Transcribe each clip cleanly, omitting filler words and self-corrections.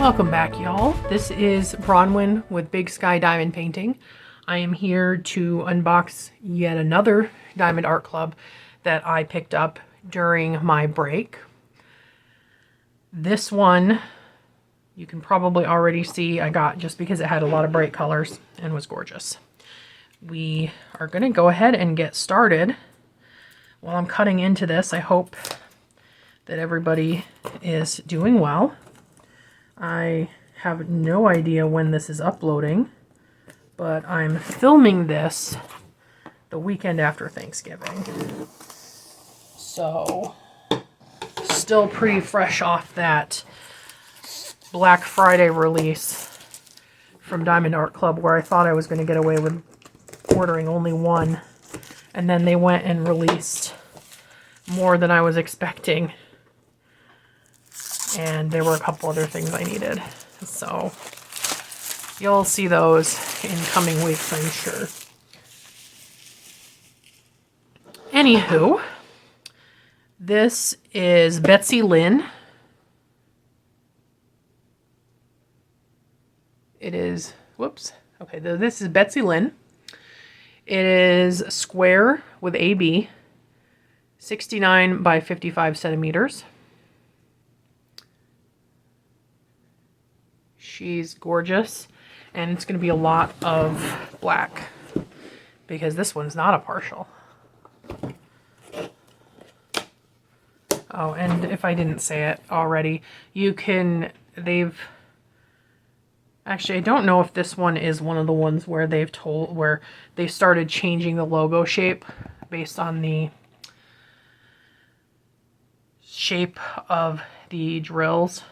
Welcome back, y'all. This is Bronwyn with Big Sky Diamond Painting. I am here to unbox yet another Diamond Art Club that I picked up during my break. This one you can probably already see I got just because it had a lot of bright colors and was gorgeous. We are going to go ahead and get started. While I'm cutting into this, I hope that everybody is doing well. I have no idea when this is uploading, but I'm filming this the weekend after Thanksgiving. So, still pretty fresh off that Black Friday release from Diamond Art Club where I thought I was going to get away with ordering only one, and then they went and released more than I was expecting. And there were a couple other things I needed. So you'll see those in coming weeks, I'm sure. Anywho, this is Betsylynn. It is, whoops. Okay, this is Betsylynn. It is square with AB, 69 by 55 centimeters. She's gorgeous, and it's going to be a lot of black because this one's not a partial. Oh, and if I didn't say it already, actually, I don't know if this one is one of the ones where they started changing the logo shape based on the shape of the drills.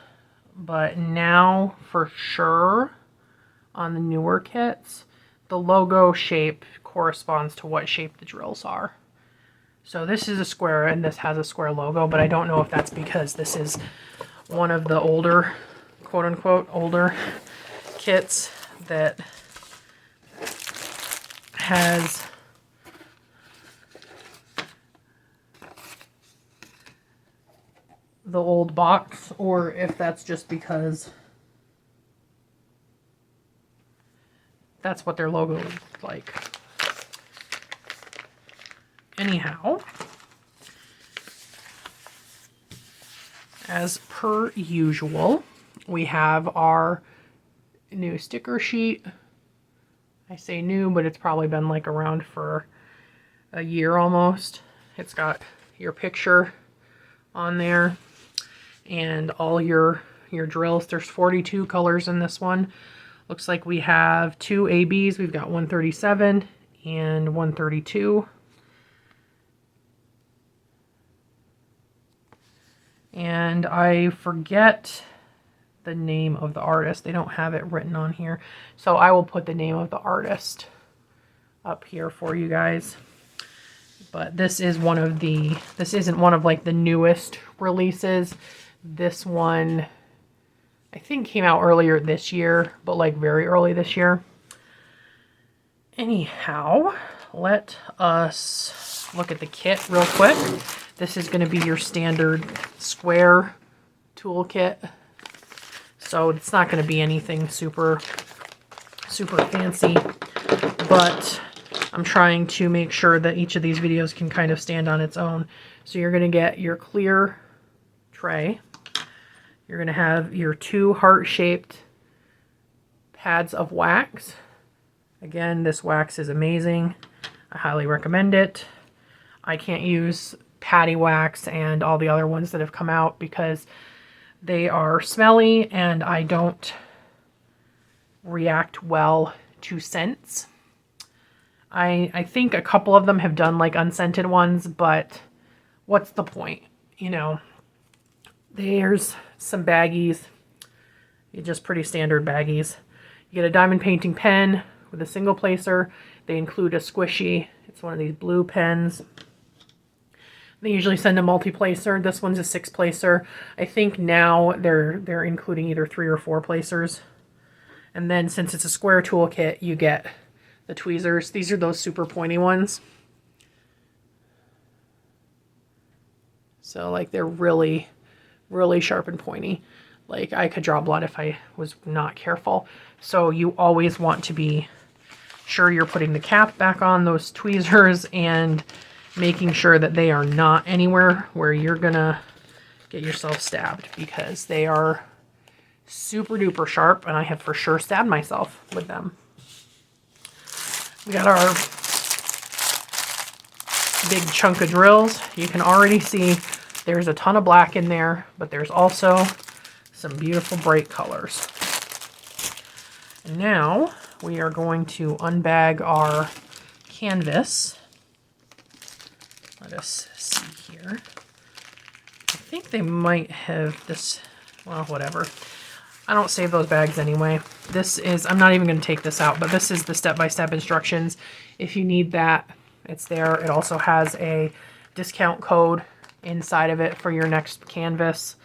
But now, for sure, on the newer kits, the logo shape corresponds to what shape the drills are. So this is a square, and this has a square logo, but I don't know if that's because this is one of the older, quote-unquote, older kits that has the old box, or if that's just because that's what their logo looked like. Anyhow, as per usual, we have our new sticker sheet. I say new, but it's probably been like around for a year almost. It's got your picture on there and all your drills. There's 42 colors in this one. Looks like we have two ABs. We've got 137 and 132. And I forget the name of the artist. They don't have it written on here. So I will put the name of the artist up here for you guys. But this isn't one of like the newest releases. This one, I think, came out earlier this year, but like very early this year. Anyhow, let us look at the kit real quick. This is going to be your standard square toolkit. So it's not going to be anything super fancy, but I'm trying to make sure that each of these videos can kind of stand on its own. So you're going to get your clear tray. You're going to have your two heart-shaped pads of wax. Again, this wax is amazing. I highly recommend it. I can't use patty wax and all the other ones that have come out because they are smelly and I don't react well to scents. I think a couple of them have done like unscented ones, but what's the point? You know, there's some baggies, just pretty standard baggies. You get a diamond painting pen with a single placer. They include a squishy. It's one of these blue pens. They usually send a multi-placer. This one's a 6-placer. I think now they're including either 3 or 4 placers. And then since it's a square toolkit, you get the tweezers. These are those super pointy ones. So like they're really, really sharp and pointy. Like, I could draw blood if I was not careful. So you always want to be sure you're putting the cap back on those tweezers and making sure that they are not anywhere where you're gonna get yourself stabbed, because they are super duper sharp and I have for sure stabbed myself with them. We got our big chunk of drills. You can already see there's a ton of black in there, but there's also some beautiful bright colors. And now we are going to unbag our canvas. Let us see here. I think they might have this, well, whatever. I don't save those bags anyway. This is, I'm not even going to take this out, but this is the step-by-step instructions. If you need that, it's there. It also has a discount code inside of it for your next canvas.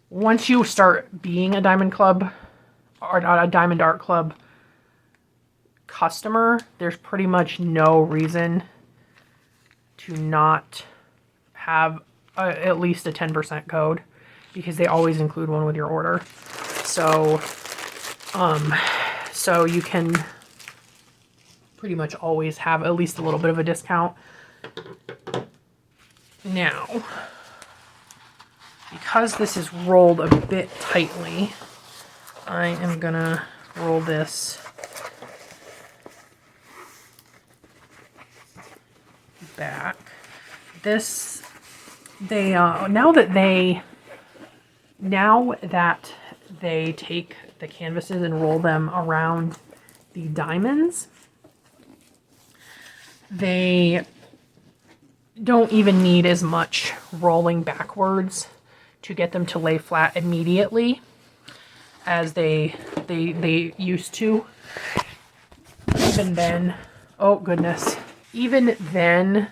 Once you start being a Diamond Club, or a Diamond Art Club customer, there's pretty much no reason to not have at least a 10% code, because they always include one with your order. So, so you can pretty much always have at least a little bit of a discount. Now, because this is rolled a bit tightly, I am gonna roll this back. This, they, now that they take the canvases and roll them around the diamonds, they don't even need as much rolling backwards to get them to lay flat immediately as they used to. Even then, oh goodness, even then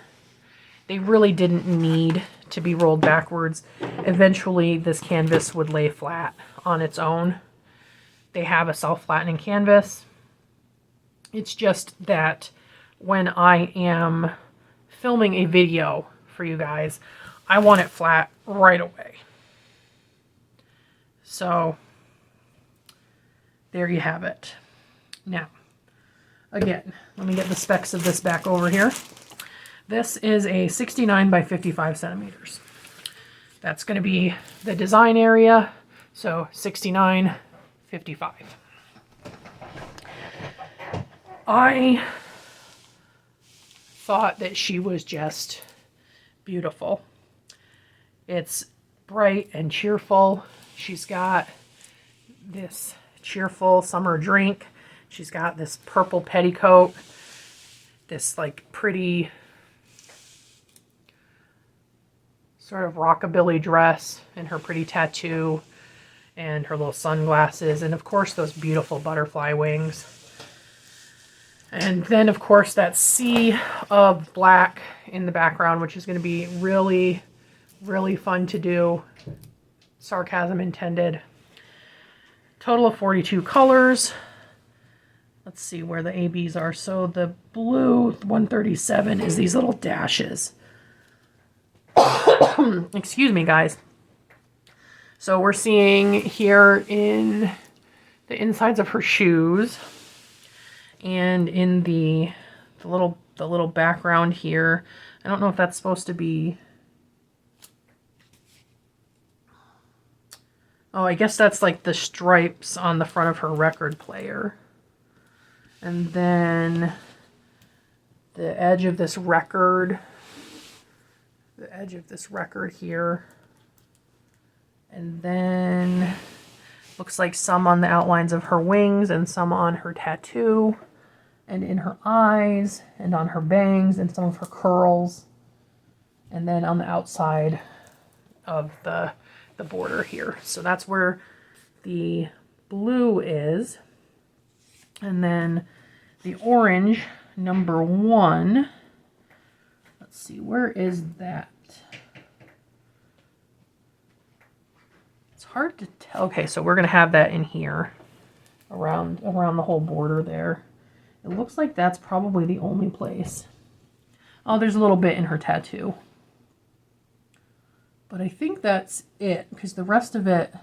they really didn't need to be rolled backwards. Eventually this canvas would lay flat on its own. They have a self-flattening canvas. It's just that when I am filming a video for you guys, I want it flat right away. So there you have it. Now, again, let me get the specs of this back over here. This is a 69 by 55 centimeters. That's going to be the design area. So 69, 55. I thought that she was just beautiful. It's bright and cheerful. She's got this cheerful summer drink. She's got this purple petticoat, this like pretty sort of rockabilly dress, and her pretty tattoo, and her little sunglasses, and of course those beautiful butterfly wings. And then of course that sea of black in the background, which is going to be really, really fun to do. Sarcasm intended. Total of 42 colors. Let's see where the ABs are. So the blue 137 is these little dashes. Excuse me, guys. So we're seeing here in the insides of her shoes, and in the little background here. I don't know if that's supposed to be, oh, I guess that's like the stripes on the front of her record player. And then the edge of this record, here. And then looks like some on the outlines of her wings, and some on her tattoo, and in her eyes, and on her bangs, and some of her curls. And then on the outside of the border here. So that's where the blue is. And then the orange, number 1. Let's see, where is that? It's hard to tell. Okay, so we're going to have that in here, around the whole border there. It looks like that's probably the only place. Oh, there's a little bit in her tattoo. But I think that's it, because the rest of it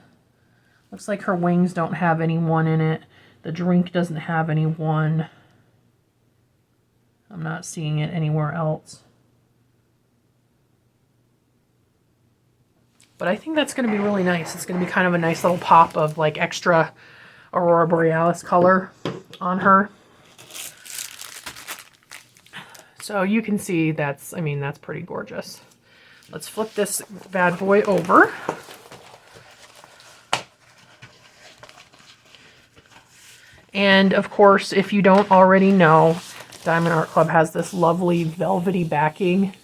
Looks like her wings don't have any one in it. The drink doesn't have any one. I'm not seeing it anywhere else. But I think that's going to be really nice. It's going to be kind of a nice little pop of like extra Aurora Borealis color on her. So you can see that's, I mean, that's pretty gorgeous. Let's flip this bad boy over. And of course, if you don't already know, Diamond Art Club has this lovely velvety backing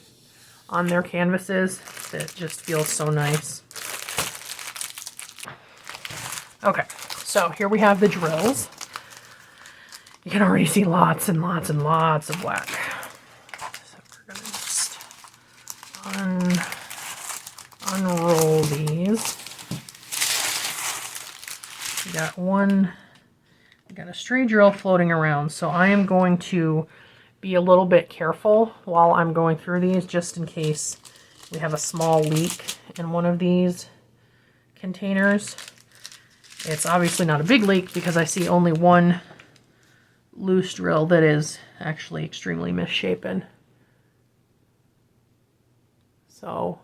on their canvases that just feels so nice. Okay, so here we have the drills. You can already see lots and lots and lots of black. So we're gonna just unroll these. We got one. I got a stray drill floating around, so I am going to be a little bit careful while I'm going through these, just in case we have a small leak in one of these containers. It's obviously not a big leak because I see only one loose drill that is actually extremely misshapen. So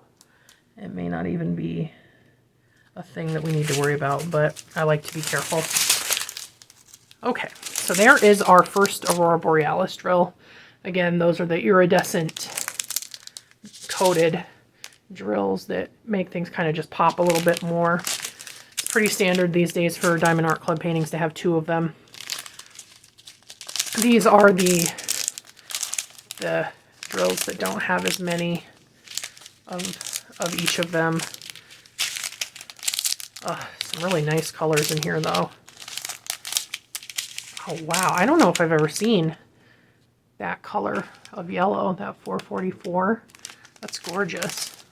it may not even be a thing that we need to worry about, but I like to be careful. Okay, so there is our first Aurora Borealis drill. Again, those are the iridescent coated drills that make things kind of just pop a little bit more. It's pretty standard these days for Diamond Art Club paintings to have two of them. These are the drills that don't have as many of each of them. Some really nice colors in here though. Oh wow, I don't know if I've ever seen that color of yellow, that 444. That's gorgeous.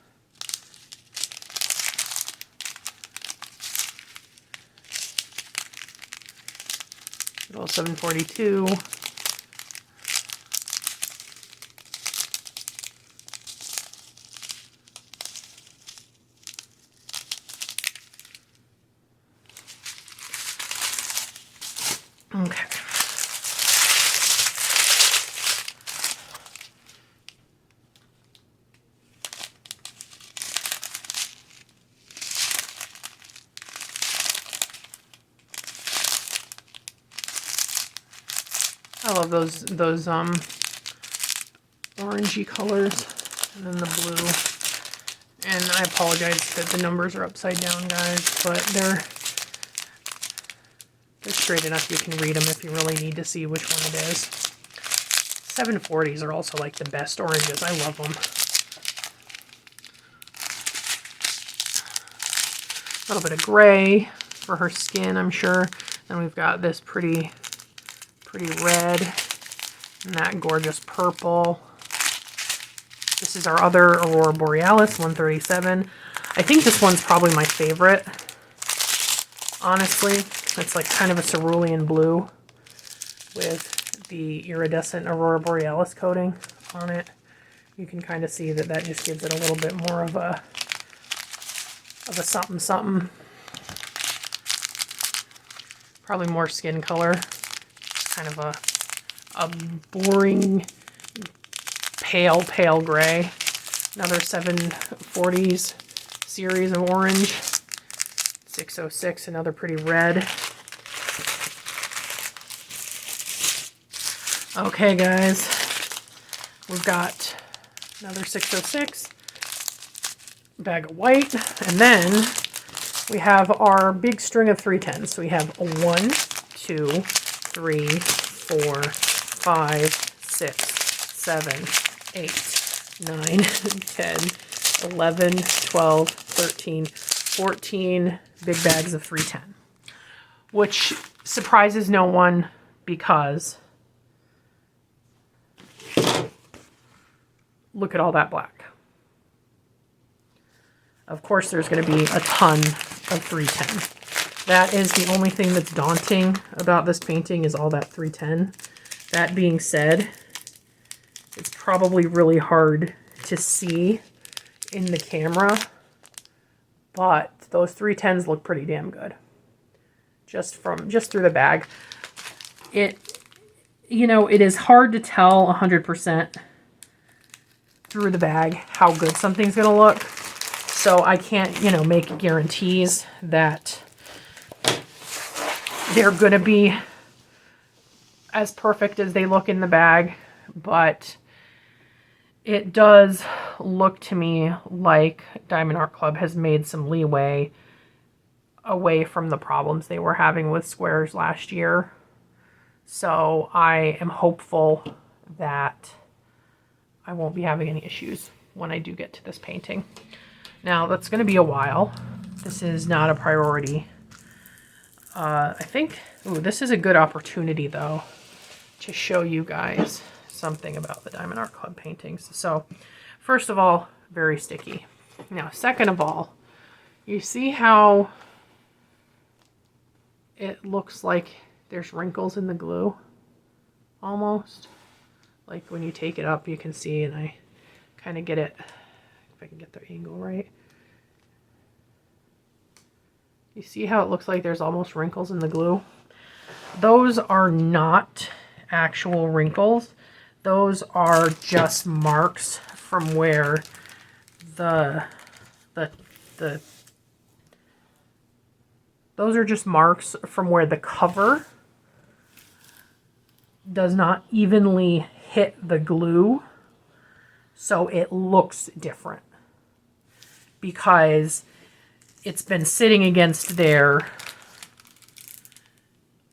Little 742. Okay. I love those orangey colors, and then the blue. And I apologize that the numbers are upside down, guys, but they're straight enough you can read them if you really need to see which one it is. 740s are also like the best oranges. I love them. A little bit of gray for her skin, I'm sure. Then we've got this pretty red and that gorgeous purple. This is our other Aurora Borealis 137. I think this one's probably my favorite, honestly. It's like kind of a cerulean blue with the iridescent Aurora Borealis coating on it. You can kind of see that just gives it a little bit more of a something something. Probably more skin color. Kind of a boring pale gray. Another 740s series of orange. 606, another pretty red. Okay, guys, we've got another 606, bag of white, and then we have our big string of 310s. So we have 1, 2, 3, 4, 5, 6, 7, 8, 9, 10, 11, 12, 13, 14 big bags of 310, which surprises no one because look at all that black. Of course, there's going to be a ton of 310. That is the only thing that's daunting about this painting is all that 310. That being said, it's probably really hard to see in the camera, but those 310s look pretty damn good. just through the bag. It, you know, it is hard to tell 100% through the bag how good something's going to look. So I can't, you know, make guarantees that they're going to be as perfect as they look in the bag, but it does look to me like Diamond Art Club has made some leeway away from the problems they were having with squares last year. So I am hopeful that I won't be having any issues when I do get to this painting. Now, that's going to be a while. This is not a priority. I think, ooh, this is a good opportunity, though, to show you guys something about the Diamond Art Club paintings. So, first of all, very sticky. Now, second of all, you see how it looks like there's wrinkles in the glue? Almost. Like when you take it up, you can see, and I kind of get it, if I can get the angle right. You see how it looks like there's almost wrinkles in the glue? Those are not actual wrinkles. Those are just marks from where those are just marks from where the cover does not evenly hit the glue, so it looks different because it's been sitting against there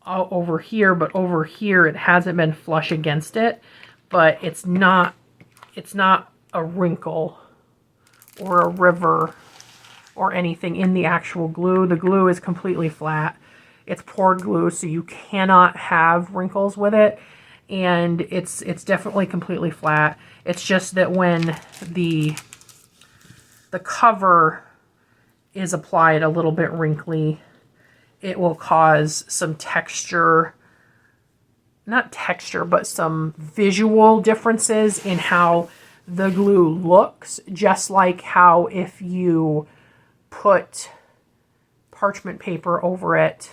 over here, but over here it hasn't been flush against it, but it's not a wrinkle or a river or anything in the actual glue. The glue is completely flat. It's poured glue, so you cannot have wrinkles with it, and it's definitely completely flat. It's just that when the cover is applied a little bit wrinkly, it will cause some texture, not texture, but some visual differences in how the glue looks, just like how if you put parchment paper over it,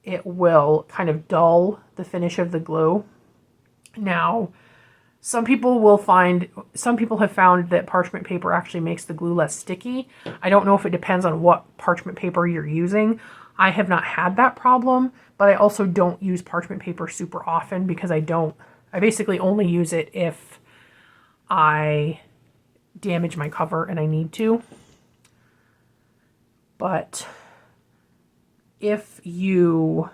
it will kind of dull the finish of the glue. Now, some people have found that parchment paper actually makes the glue less sticky. I don't know if it depends on what parchment paper you're using. I have not had that problem, but I also don't use parchment paper super often because I basically only use it if I damage my cover and I need to. But if you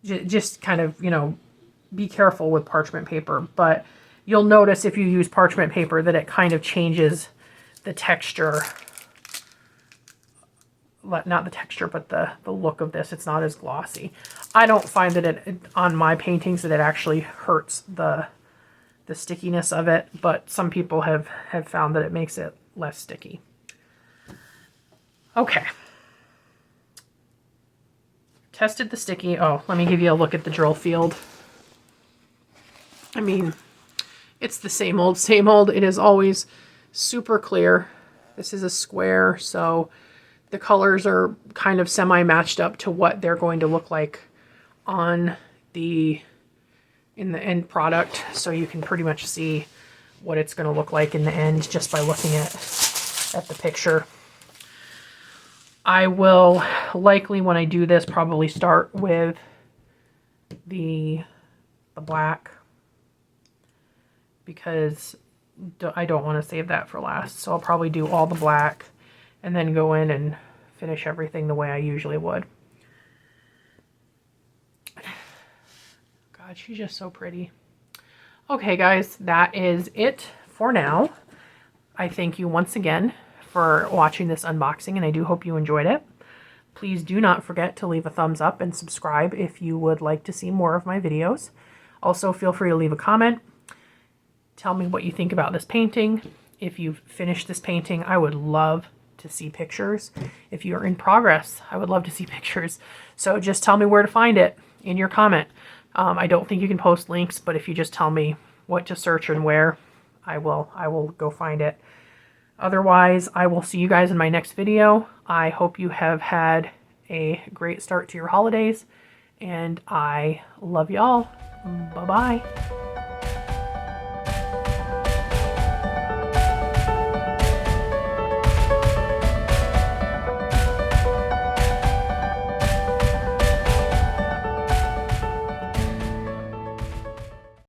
just kind of, you know, be careful with parchment paper, but you'll notice if you use parchment paper that it kind of changes the texture, not the texture, but the look of this. It's not as glossy. I don't find that it on my paintings that it actually hurts the stickiness of it, but some people have found that it makes it less sticky. Okay. Tested the sticky. Oh, let me give you a look at the drill field. I mean, it's the same old, same old. It is always super clear. This is a square, so the colors are kind of semi-matched up to what they're going to look like in the end product. So you can pretty much see what it's going to look like in the end just by looking at the picture. I will likely, when I do this, probably start with the black, because I don't want to save that for last. So I'll probably do all the black and then go in and finish everything the way I usually would. God, she's just so pretty. Okay, guys, that is it for now. I thank you once again for watching this unboxing, and I do hope you enjoyed it. Please do not forget to leave a thumbs up and subscribe if you would like to see more of my videos. Also, feel free to leave a comment. Tell me what you think about this painting. If you've finished this painting, I would love to see pictures. If you're in progress, I would love to see pictures. So just tell me where to find it in your comment. I don't think you can post links, but if you just tell me what to search and where, I will go find it. Otherwise, I will see you guys in my next video. I hope you have had a great start to your holidays, and I love y'all. Bye-bye.